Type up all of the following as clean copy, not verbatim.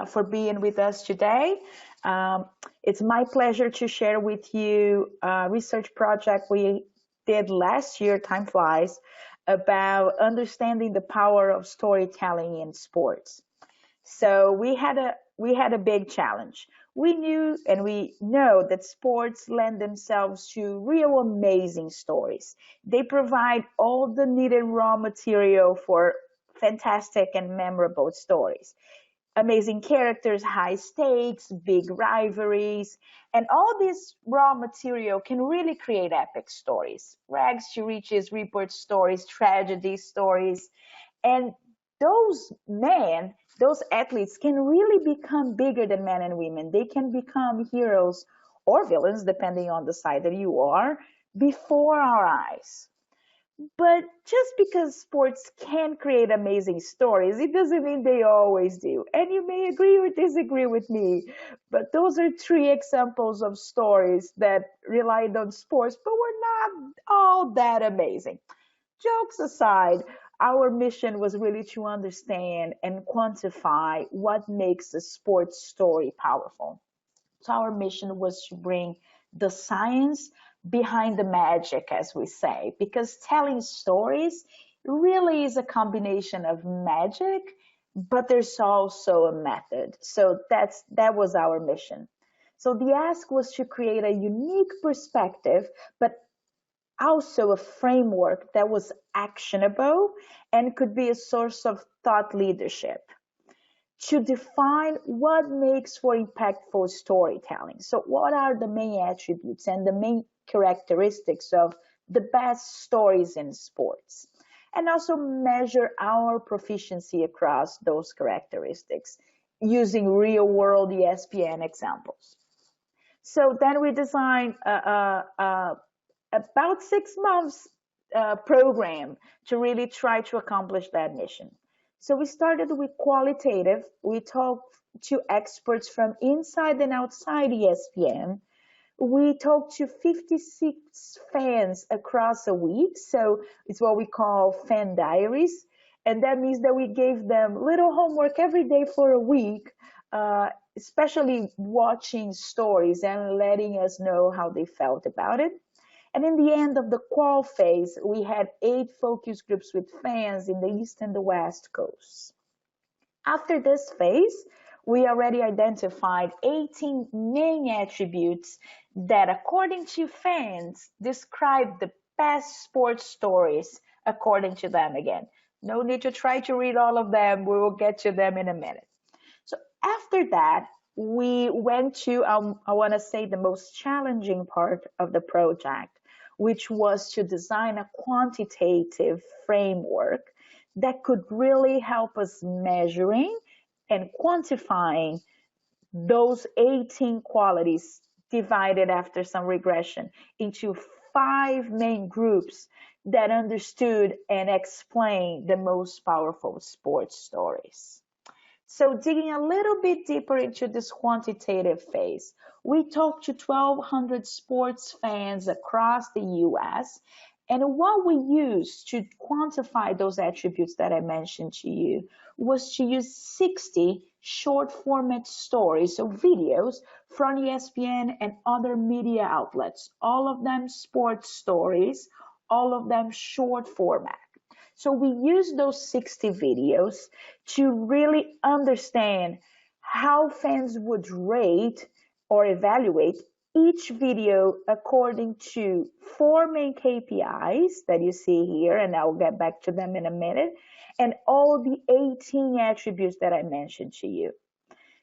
for being with us today. It's my pleasure to share with you a research project we did last year, time flies, about understanding the power of storytelling in sports. So we had a big challenge. We knew and we know that sports lend themselves to real amazing stories. They provide all the needed raw material for fantastic and memorable stories. Amazing characters, high stakes, big rivalries, and all this raw material can really create epic stories. Rags to riches, report stories, tragedy stories, and those athletes can really become bigger than men and women. They can become heroes or villains, depending on the side that you are, before our eyes. But just because sports can create amazing stories, it doesn't mean they always do. And you may agree or disagree with me, but those are three examples of stories that relied on sports, but were not all that amazing. Jokes aside, our mission was really to understand and quantify what makes a sports story powerful. So our mission was to bring the science behind the magic, as we say, because telling stories really is a combination of magic, but there's also a method. So that was our mission. So the ask was to create a unique perspective, but also a framework that was actionable and could be a source of thought leadership to define what makes for impactful storytelling. So what are the main attributes and the main characteristics of the best stories in sports? And also measure our proficiency across those characteristics using real world ESPN examples. So then we designed about 6 months program to really try to accomplish that mission. So we started with qualitative. We talked to experts from inside and outside ESPN. We talked to 56 fans across a week. So it's what we call fan diaries. And that means that we gave them little homework every day for a week, especially watching stories and letting us know how they felt about it. And in the end of the qual phase, we had 8 focus groups with fans in the East and the West Coasts. After this phase, we already identified 18 main attributes that, according to fans, describe the best sports stories according to them again. No need to try to read all of them. We will get to them in a minute. So after that, we went to, I want to say, the most challenging part of the project, which was to design a quantitative framework that could really help us measuring and quantifying those 18 qualities divided after some regression into 5 main groups that understood and explained the most powerful sports stories. So digging a little bit deeper into this quantitative phase, we talked to 1,200 sports fans across the US, and what we used to quantify those attributes that I mentioned to you was to use 60 short format stories, so videos from ESPN and other media outlets, all of them sports stories, all of them short format. So we use those 60 videos to really understand how fans would rate or evaluate each video according to 4 main KPIs that you see here, and I'll get back to them in a minute, and all the 18 attributes that I mentioned to you.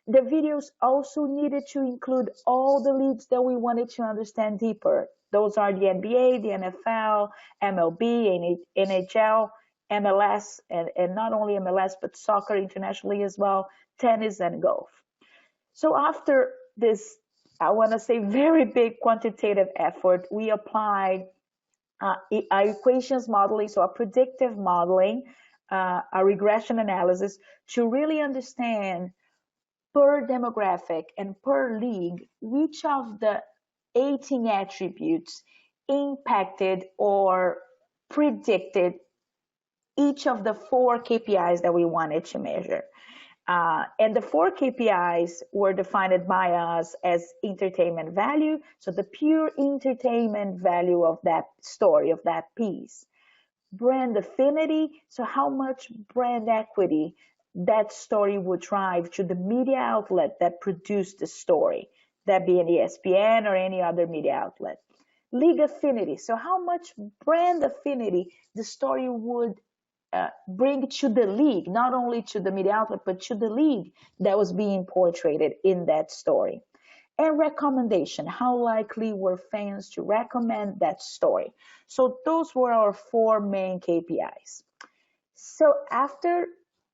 The videos also needed to include all the leagues that we wanted to understand deeper. Those are the NBA, the NFL, MLB, NHL, MLS, and not only MLS, but soccer internationally as well, tennis and golf. So after this, I want to say, very big quantitative effort, we applied equations modeling, so a predictive modeling, a regression analysis to really understand per demographic and per league which of the 18 attributes impacted or predicted each of the 4 KPIs that we wanted to measure. And the 4 KPIs were defined by us as entertainment value, so the pure entertainment value of that story, of that piece. Brand affinity, so how much brand equity that story would drive to the media outlet that produced the story, that be an ESPN or any other media outlet. League affinity, so how much brand affinity the story would bring to the league, not only to the media outlet, but to the league that was being portrayed in that story. And recommendation, how likely were fans to recommend that story? So those were our 4 main KPIs. So after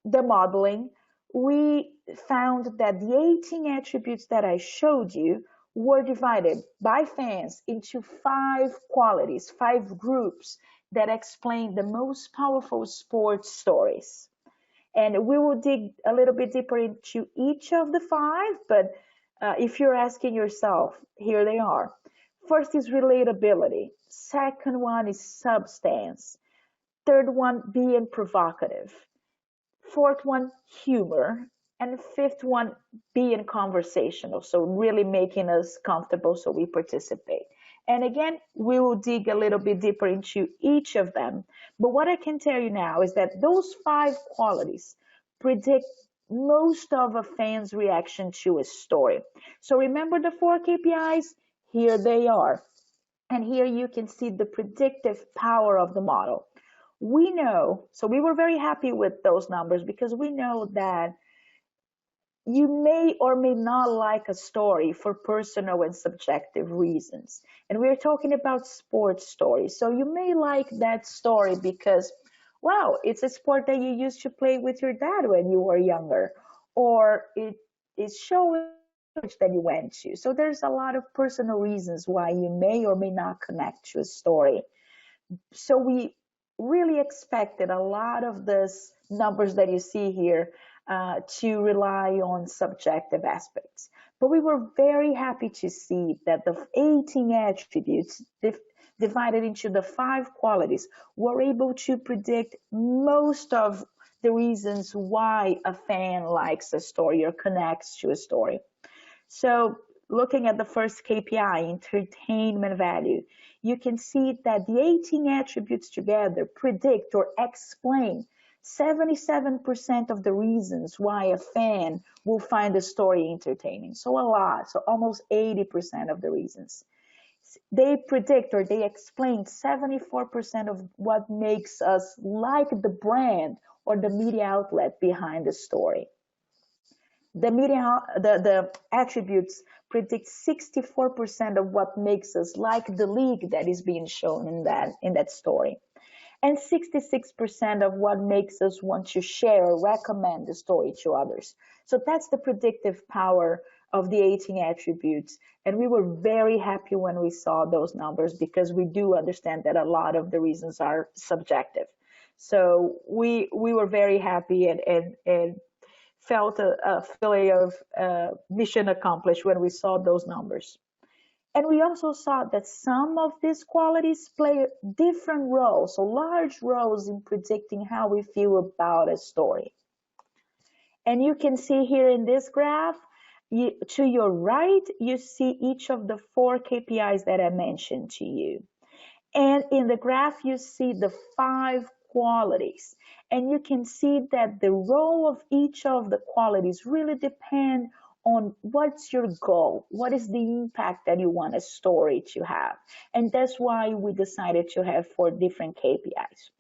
the modeling, we found that the 18 attributes that I showed you were divided by fans into 5 qualities, 5 groups that explain the most powerful sports stories. And we will dig a little bit deeper into each of the 5, but if you're asking yourself, here they are. First is relatability. Second one is substance. Third one, being provocative. Fourth one, humor. And fifth one, being conversational. So really making us comfortable so we participate. And again, we will dig a little bit deeper into each of them. But what I can tell you now is that those 5 qualities predict most of a fan's reaction to a story. So remember the 4 KPIs? Here they are. And here you can see the predictive power of the model. We know, so we were very happy with those numbers because we know that you may or may not like a story for personal and subjective reasons. And we're talking about sports stories. So you may like that story because, wow, it's a sport that you used to play with your dad when you were younger, or it is showing that you went to. So there's a lot of personal reasons why you may or may not connect to a story. So we really expected a lot of these numbers that you see here to rely on subjective aspects. But we were very happy to see that the 18 attributes divided into the 5 qualities were able to predict most of the reasons why a fan likes a story or connects to a story. So looking at the first KPI, entertainment value, you can see that the 18 attributes together predict or explain 77% of the reasons why a fan will find a story entertaining. So a lot, so almost 80% of the reasons. They predict or they explain 74% of what makes us like the brand or the media outlet behind the story. The attributes predict 64% of what makes us like the league that is being shown in that story, and 66% of what makes us want to share or recommend the story to others. So that's the predictive power of the 18 attributes, and we were very happy when we saw those numbers because we do understand that a lot of the reasons are subjective. So we were very happy and felt a feeling of mission accomplished when we saw those numbers. And we also saw that some of these qualities play different roles, so large roles in predicting how we feel about a story. And you can see here in this graph, to your right, you see each of the 4 KPIs that I mentioned to you. And in the graph, you see the 5 qualities. And you can see that the role of each of the qualities really depend on what's your goal, what is the impact that you want a story to have. And that's why we decided to have 4 different KPIs.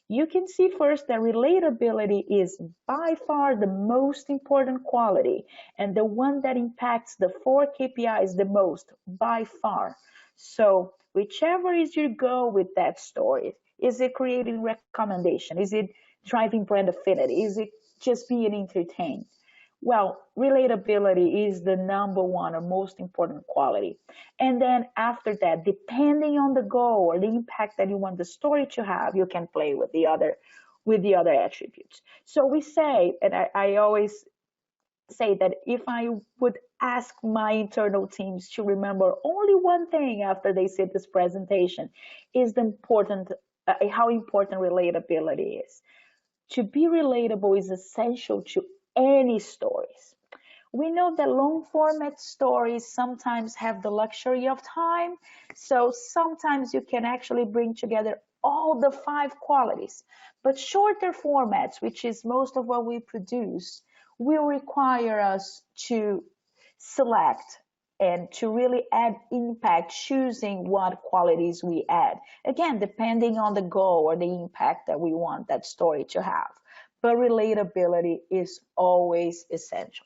You can see first that relatability is by far the most important quality and the one that impacts the 4 KPIs the most by far. So whichever is your goal with that story, is it creating recommendation? Is it driving brand affinity? Is it just being entertained? Well, relatability is the number 1 or most important quality. And then after that, depending on the goal or the impact that you want the story to have, you can play with the other attributes. So we say, and I always say that if I would ask my internal teams to remember only one thing after they see this presentation, is how important relatability is. To be relatable is essential to any stories. We know that long format stories sometimes have the luxury of time, so sometimes you can actually bring together all the 5 qualities. But shorter formats, which is most of what we produce, will require us to select and to really add impact, choosing what qualities we add. Again, depending on the goal or the impact that we want that story to have. But relatability is always essential.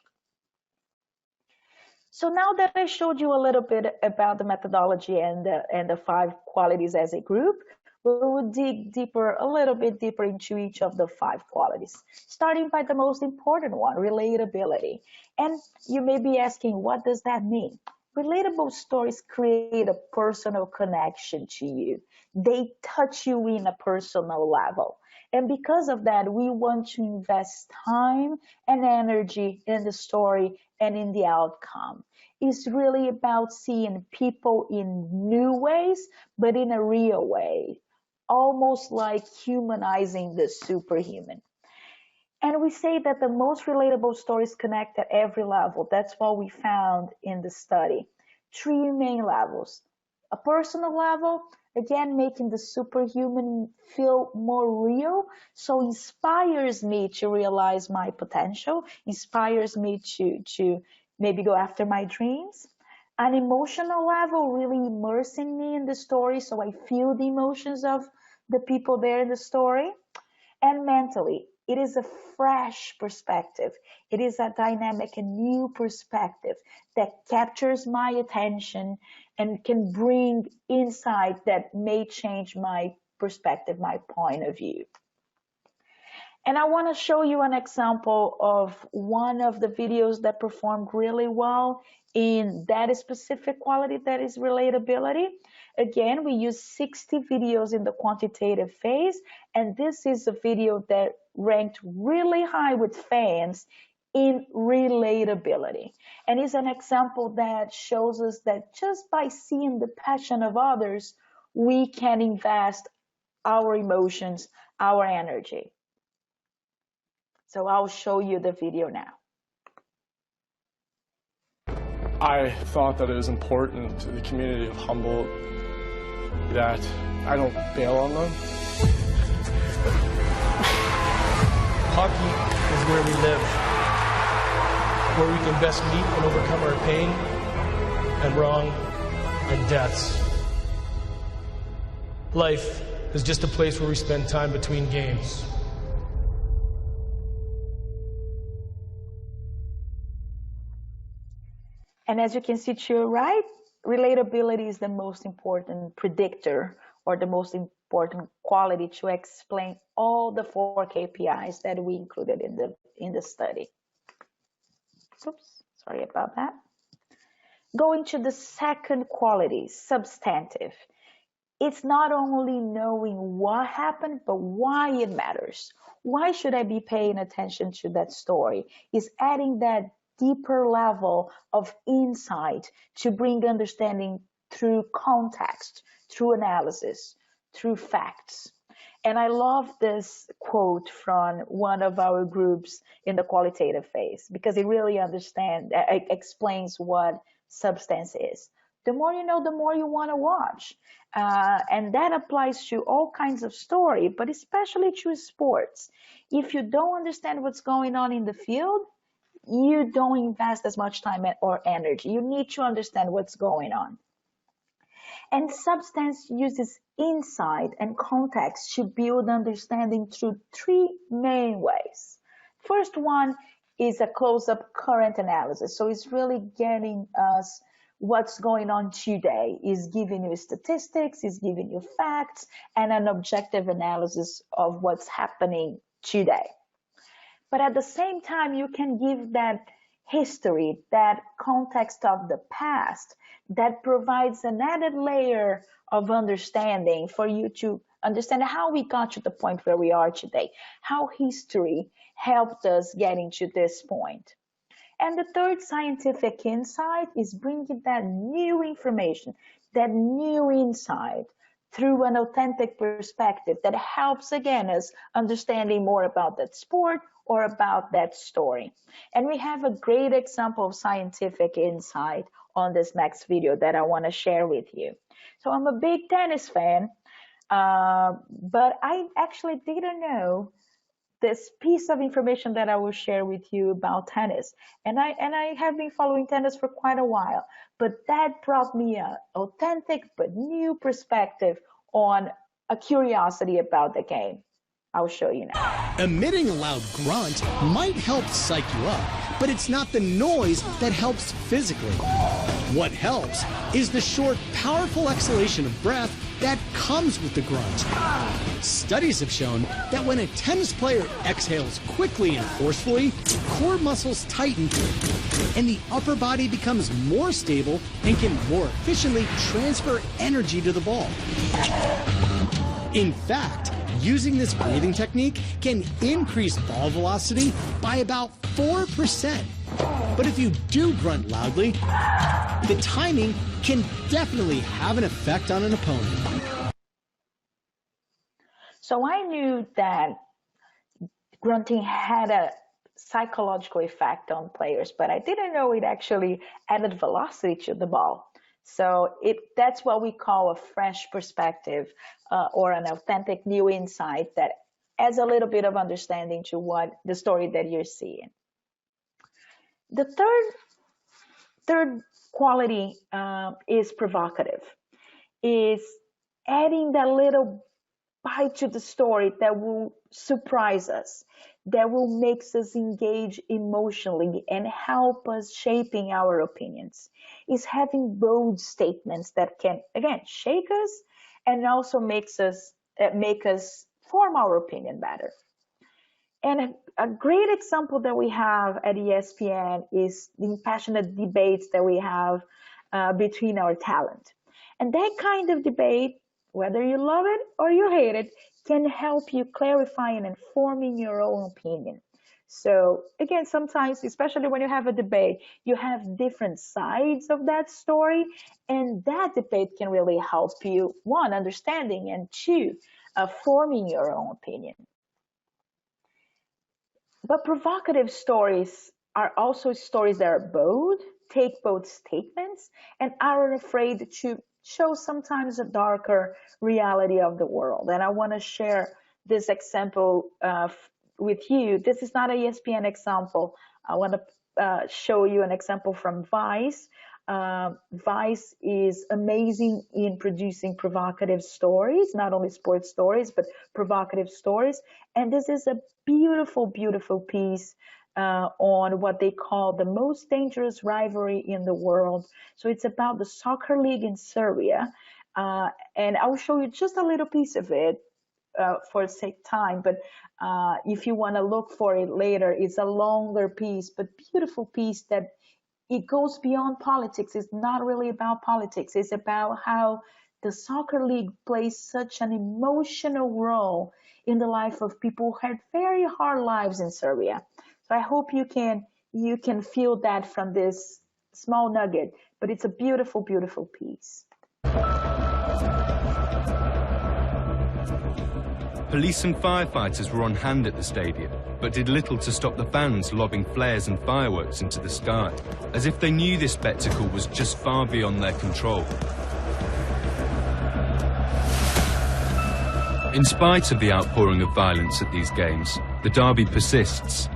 So now that I showed you a little bit about the methodology and the 5 qualities as a group, we will dig deeper, a little bit deeper into each of the 5 qualities, starting by the most important one, relatability. And you may be asking, what does that mean? Relatable stories create a personal connection to you. They touch you in a personal level. And because of that, we want to invest time and energy in the story and in the outcome. It's really about seeing people in new ways, but in a real way, almost like humanizing the superhuman. And we say that the most relatable stories connect at every level. That's what we found in the study. 3 main levels. A personal level, again, making the superhuman feel more real. So inspires me to realize my potential, inspires me to maybe go after my dreams. An emotional level, really immersing me in the story so I feel the emotions of the people there in the story. And mentally, it is a fresh perspective. It is a dynamic and new perspective that captures my attention and can bring insight that may change my perspective, my point of view. And I want to show you an example of one of the videos that performed really well in that specific quality, that is relatability. Again, we use 60 videos in the quantitative phase, and this is a video that ranked really high with fans in relatability. And is an example that shows us that just by seeing the passion of others, we can invest our emotions, our energy. So I'll show you the video now. I thought that it was important to the community of Humboldt that I don't bail on them. Hockey is where we live, where we can best meet and overcome our pain and wrong and deaths. Life is just a place where we spend time between games. And as you can see to your right, relatability is the most important predictor or the most important quality to explain all the 4 KPIs that we included in the study. Oops, sorry about that. Going to the second quality, substantive. It's not only knowing what happened, but why it matters. Why should I be paying attention to that story? It's adding that deeper level of insight to bring understanding through context, through analysis, through facts. And I love this quote from one of our groups in the qualitative phase because it really explains what substance is. The more you know, the more you want to watch. And that applies to all kinds of story, but especially to sports. If you don't understand what's going on in the field, you don't invest as much time or energy. You need to understand what's going on. And substance uses insight and context to build understanding through 3 main ways. First one is a close-up current analysis. So it's really getting us what's going on today. Is giving you statistics, is giving you facts, and an objective analysis of what's happening today. But at the same time, you can give that history, that context of the past that provides an added layer of understanding for you to understand how we got to the point where we are today, how history helped us getting to this point. And the third scientific insight is bringing that new information, that new insight through an authentic perspective that helps, again, us understanding more about that sport or about that story. And we have a great example of scientific insight on this next video that I want to share with you. So I'm a big tennis fan, but I actually didn't know this piece of information that I will share with you about tennis. And I have been following tennis for quite a while, but that brought me an authentic but new perspective on a curiosity about the game. I'll show you now. Emitting a loud grunt might help psych you up, but it's not the noise that helps physically. What helps is the short, powerful exhalation of breath that comes with the grunt. Studies have shown that when a tennis player exhales quickly and forcefully, core muscles tighten and the upper body becomes more stable and can more efficiently transfer energy to the ball. In fact, using this breathing technique can increase ball velocity by about 4%. But if you do grunt loudly, the timing can definitely have an effect on an opponent. So I knew that grunting had a psychological effect on players, but I didn't know it actually added velocity to the ball. So that's what we call a fresh perspective or an authentic new insight that adds a little bit of understanding to what the story that you're seeing. The third quality is provocative, is adding that little bite to the story that will surprise us, that will make us engage emotionally and help us shaping our opinions. Is having bold statements that can, again, shake us and also make us form our opinion better. And a great example that we have at ESPN is the passionate debates that we have between our talent. And that kind of debate, whether you love it or you hate it, can help you clarify and informing your own opinion. So again, sometimes, especially when you have a debate, you have different sides of that story, and that debate can really help you, one, understanding, and two, forming your own opinion. But provocative stories are also stories that are bold, take bold statements, and aren't afraid to show sometimes a darker reality of the world. And I want to share this example with you. This is not an ESPN example. I want to show you an example from Vice. Vice is amazing in producing provocative stories, not only sports stories, but provocative stories. And this is a beautiful, beautiful piece on what they call the most dangerous rivalry in the world. So it's about the soccer league in Serbia. And I'll show you just a little piece of it for sake time. But if you want to look for it later, it's a longer piece, but beautiful piece that it goes beyond politics. It's not really about politics. It's about how the soccer league plays such an emotional role in the life of people who had very hard lives in Serbia. So I hope you can feel that from this small nugget, but it's a beautiful, beautiful piece. Police and firefighters were on hand at the stadium, but did little to stop the fans lobbing flares and fireworks into the sky, as if they knew this spectacle was just far beyond their control. In spite of the outpouring of violence at these games, the derby persists.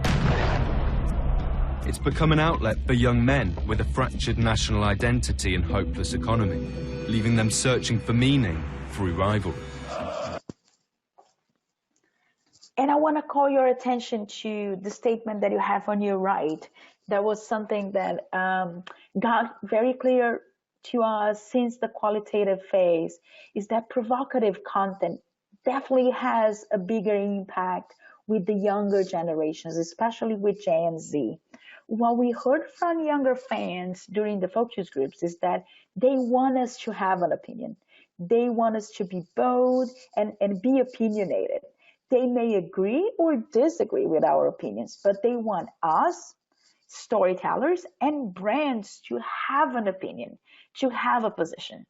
It's become an outlet for young men with a fractured national identity and hopeless economy, leaving them searching for meaning through rivalry. And I want to call your attention to the statement that you have on your right. That was something that got very clear to us since the qualitative phase, is that provocative content definitely has a bigger impact with the younger generations, especially with Gen Z. What we heard from younger fans during the focus groups is that they want us to have an opinion. They want us to be bold and be opinionated. They may agree or disagree with our opinions, but they want us, storytellers, and brands to have an opinion, to have a position.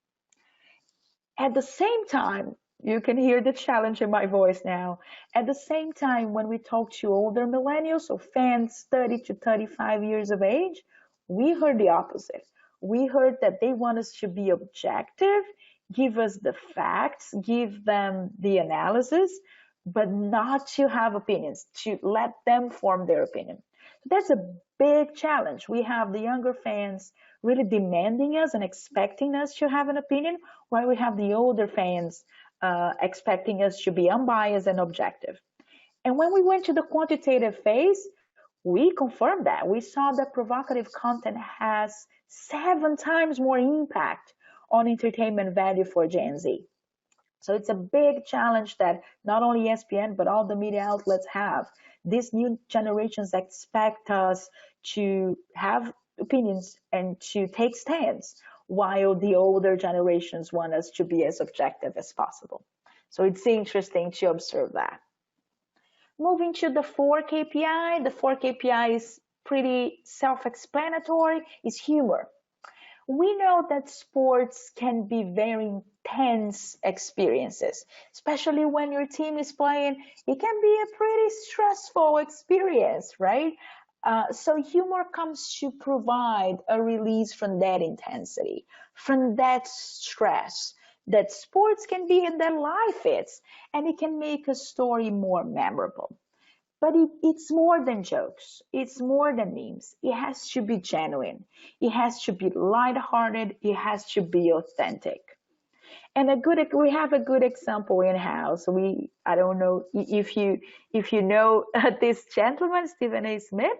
At the same time, you can hear the challenge in my voice now. At the same time, when we talk to older millennials, so fans 30 to 35 years of age, we heard the opposite. We heard that they want us to be objective, give us the facts, give them the analysis, but not to have opinions, to let them form their opinion. That's a big challenge. We have the younger fans really demanding us and expecting us to have an opinion, while we have the older fans expecting us to be unbiased and objective. And when we went to the quantitative phase, we confirmed that. We saw that provocative content has 7 times more impact on entertainment value for Gen Z. So it's a big challenge that not only ESPN, but all the media outlets have. These new generations expect us to have opinions and to take stands, while the older generations want us to be as objective as possible. So it's interesting to observe that. Moving to the 4 KPI, the 4 KPI is pretty self-explanatory, is humor. We know that sports can be very intense experiences, especially when your team is playing. It can be a pretty stressful experience, right? So humor comes to provide a release from that intensity, from that stress that sports can be and that life is, and it can make a story more memorable. But it's more than jokes. It's more than memes. It has to be genuine. It has to be lighthearted. It has to be authentic. And we have a good example in house. I don't know if you know this gentleman, Stephen A. Smith,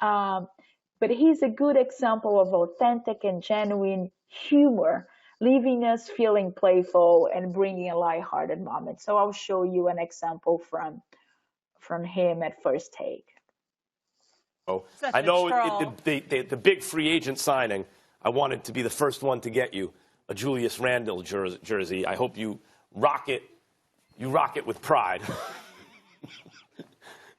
but he's a good example of authentic and genuine humor, leaving us feeling playful and bringing a lighthearted moment. So I'll show you an example from him at First Take. I know the big free agent signing, I wanted to be the first one to get you a Julius Randle jersey. I hope you rock it with pride.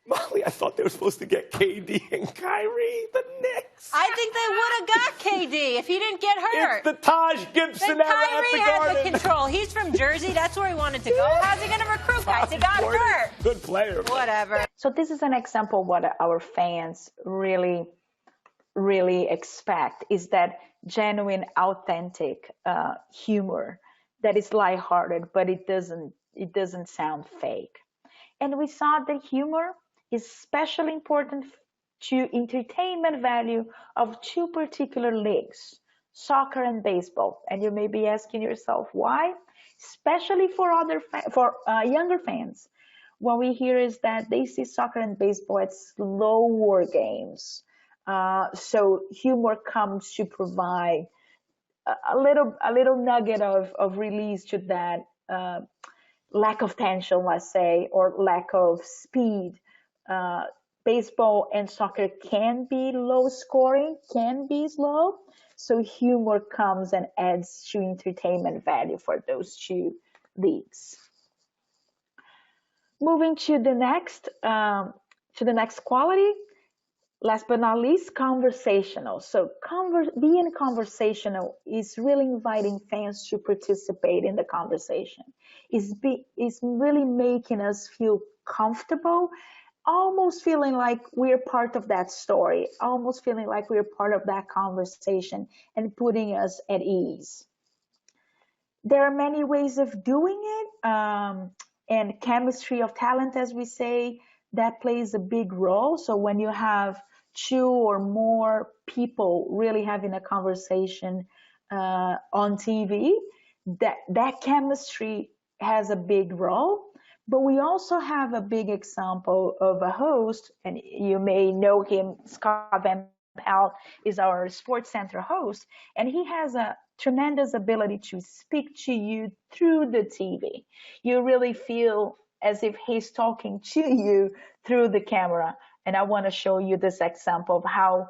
Molly, I thought they were supposed to get KD and Kyrie, the Knicks. I think they would have got KD if he didn't get hurt. It's the Taj Gibson era at Kyrie the had Garden. the control. He's from Jersey. That's where he wanted to go. How's he going to recruit guys? He got hurt. Good player. Whatever. So this is an example of what our fans really, really expect, is that genuine, authentic humor that is lighthearted, but it doesn't sound fake. And we saw that humor is especially important to entertainment value of 2 particular leagues, soccer and baseball. And you may be asking yourself why, especially for younger fans. What we hear is that they see soccer and baseball as slower games. So humor comes to provide a little nugget of release to that lack of tension, let's say, or lack of speed. Baseball and soccer can be low scoring, can be slow. So humor comes and adds to entertainment value for those 2 leagues. Moving to the next quality, last but not least, conversational. So being conversational is really inviting fans to participate in the conversation. It's really making us feel comfortable, almost feeling like we're part of that story, almost feeling like we're part of that conversation, and putting us at ease. There are many ways of doing it, and chemistry of talent, as we say, that plays a big role. So when you have 2 or more people really having a conversation on TV, that chemistry has a big role. But we also have a big example of a host, and you may know him, Scott Van Pelt is our Sports Center host, and he has a tremendous ability to speak to you through the TV. You really feel as if he's talking to you through the camera. And I want to show you this example of how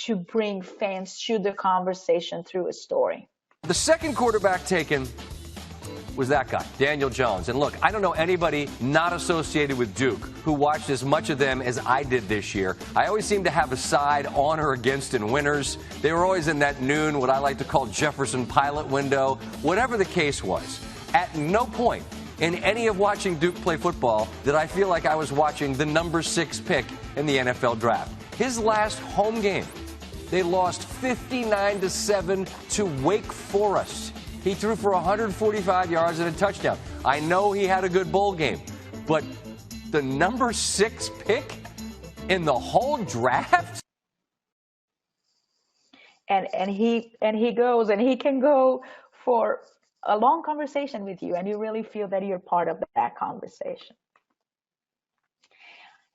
to bring fans to the conversation through a story. The second quarterback taken was that guy, Daniel Jones. And look, I don't know anybody not associated with Duke who watched as much of them as I did this year. I always seem to have a side on or against in winners. They were always in that noon, what I like to call Jefferson Pilot window. Whatever the case was, at no point in any of watching Duke play football did I feel like I was watching the number 6 pick in the NFL draft. His last home game, they lost 59-7 to Wake Forest. He threw for 145 yards and a touchdown. I know he had a good bowl game, but the number 6 pick in the whole draft? And he goes, and he can go for a long conversation with you, and you really feel that you're part of that conversation.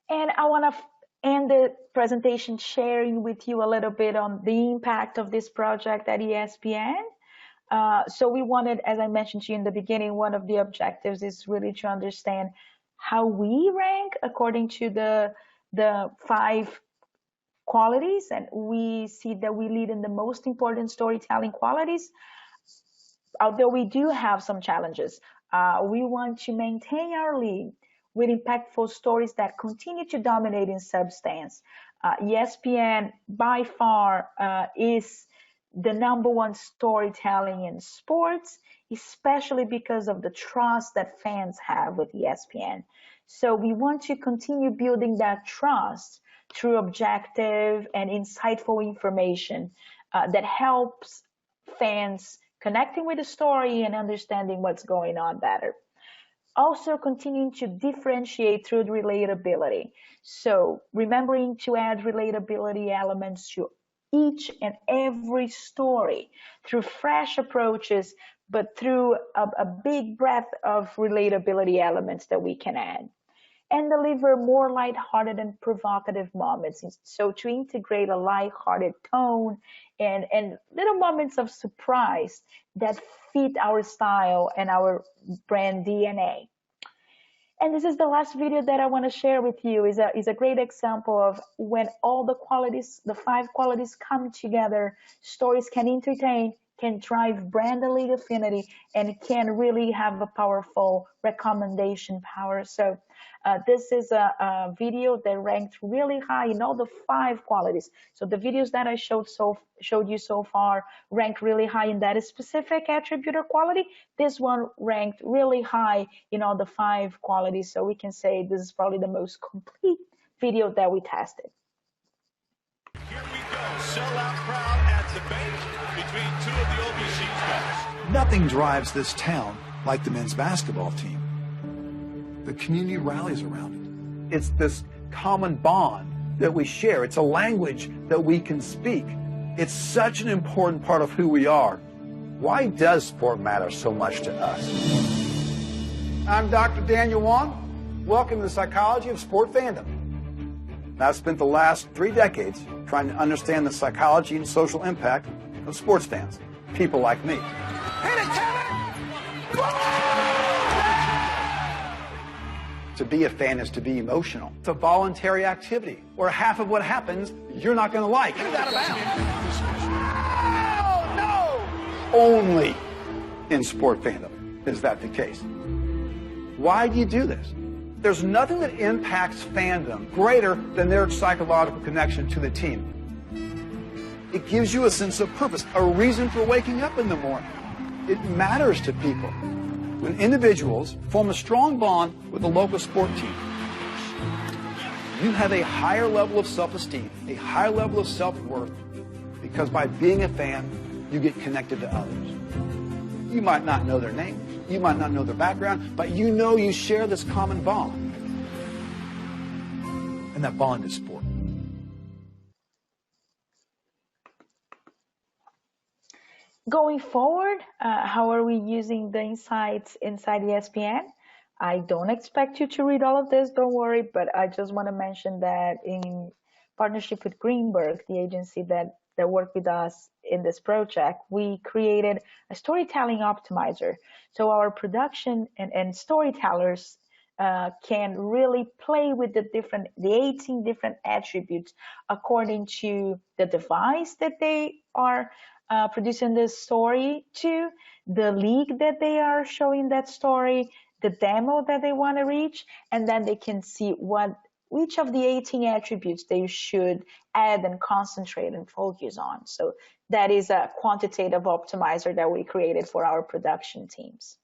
And I want to end the presentation sharing with you a little bit on the impact of this project at ESPN. So we wanted, as I mentioned to you in the beginning, one of the objectives is really to understand how we rank according to the 5 qualities, and we see that we lead in the most important storytelling qualities. Although we do have some challenges, we want to maintain our lead with impactful stories that continue to dominate in substance. ESPN by far is the number 1 storytelling in sports, especially because of the trust that fans have with ESPN. So we want to continue building that trust through objective and insightful information that helps fans connecting with the story and understanding what's going on better. Also continuing to differentiate through relatability. So remembering to add relatability elements to each and every story through fresh approaches, but through a big breadth of relatability elements that we can add. And deliver more lighthearted and provocative moments. So to integrate a lighthearted tone and little moments of surprise that fit our style and our brand DNA. And this is the last video that I want to share with you. Is a great example of when all the qualities, the 5 qualities come together. Stories can entertain, can drive brand and lead affinity, and can really have a powerful recommendation power. So this is a video that ranked really high in all the 5 qualities. So the videos that I showed you so far ranked really high in that specific attribute or quality. This one ranked really high in all the 5 qualities. So we can say this is probably the most complete video that we tested. Here we go, sellout crowd at the bench between 2 of the OBC guys. Nothing drives this town like the men's basketball team. The community rallies around it. It's this common bond that we share. It's a language that we can speak. It's such an important part of who we are. Why does sport matter so much to us? I'm Dr. Daniel Wong. Welcome to the Psychology of Sport Fandom. I've spent the last 3 decades trying to understand the psychology and social impact of sports fans, people like me. Hit it, Kevin! To be a fan is to be emotional. It's a voluntary activity, or half of what happens you're not going to like. Get it out of bounds. Oh, no! Only in sport fandom is that the case. Why do you do this? There's nothing that impacts fandom greater than their psychological connection to the team. It gives you a sense of purpose, a reason for waking up in the morning. It matters to people when individuals form a strong bond with a local sport team. You have a higher level of self-esteem, a higher level of self-worth, because by being a fan, you get connected to others. You might not know their names, you might not know their background, but you know you share this common bond. And that bond is sport. Going forward, how are we using the insights inside ESPN? I don't expect you to read all of this, don't worry, but I just want to mention that in partnership with Greenberg, the agency that worked with us in this project, we created a storytelling optimizer. So our production and storytellers can really play with the 18 different attributes according to the device that they are producing this story to, the league that they are showing that story, the demo that they want to reach, and then they can see which of the 18 attributes they should add and concentrate and focus on. So that is a quantitative optimizer that we created for our production teams.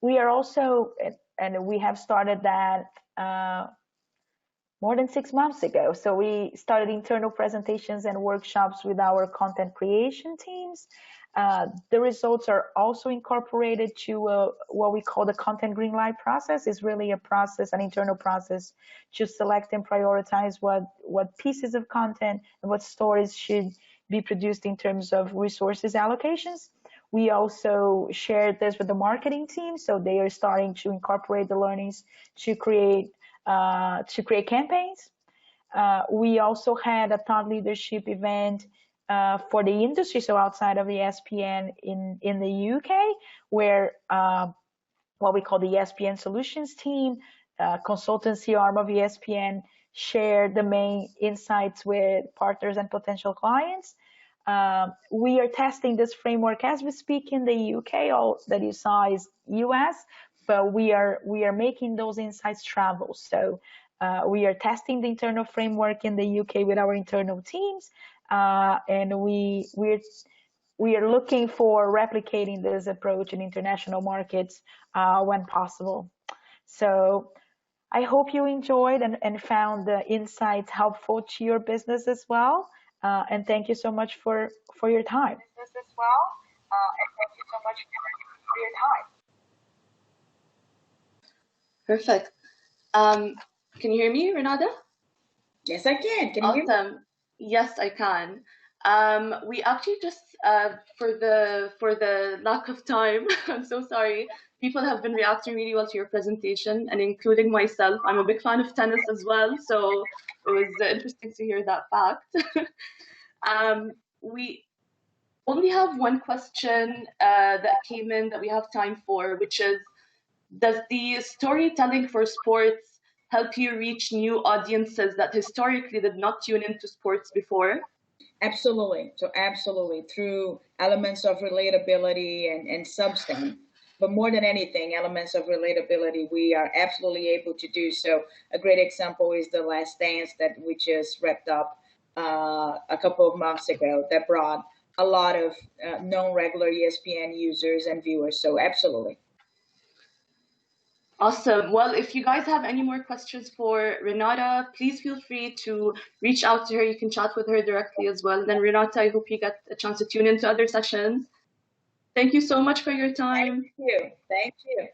We are also, and we have started that more than 6 months ago. So we started internal presentations and workshops with our content creation teams. The results are also incorporated to what we call the content greenlight process. It's really a process, an internal process to select and prioritize what pieces of content and what stories should be produced in terms of resources allocations. We also shared this with the marketing team, so they are starting to incorporate the learnings to create campaigns. We also had a thought leadership event for the industry, so outside of ESPN in the UK, where what we call the ESPN Solutions team, consultancy arm of ESPN, shared the main insights with partners and potential clients. We are testing this framework as we speak in the UK. All that you saw is US, but we are making those insights travel. So we are testing the internal framework in the UK with our internal teams, and we are looking for replicating this approach in international markets when possible. So I hope you enjoyed and found the insights helpful to your business as well. And thank you so much for your time. Perfect. Can you hear me, Renata? Yes, I can. Can you hear me? Awesome. Yes, I can. We actually just, for the lack of time, I'm so sorry. People have been reacting really well to your presentation, and including myself. I'm a big fan of tennis as well, so it was interesting to hear that fact. We only have one question that came in that we have time for, which is, does the storytelling for sports help you reach new audiences that historically did not tune into sports before? Absolutely. So absolutely, through elements of relatability and substance. But more than anything, elements of relatability, we are absolutely able to do so. A great example is The Last Dance that we just wrapped up a couple of months ago that brought a lot of non-regular ESPN users and viewers. So absolutely. Awesome. Well, if you guys have any more questions for Renata, please feel free to reach out to her. You can chat with her directly as well. Then Renata, I hope you get a chance to tune into other sessions. Thank you so much for your time. Thank you. Thank you.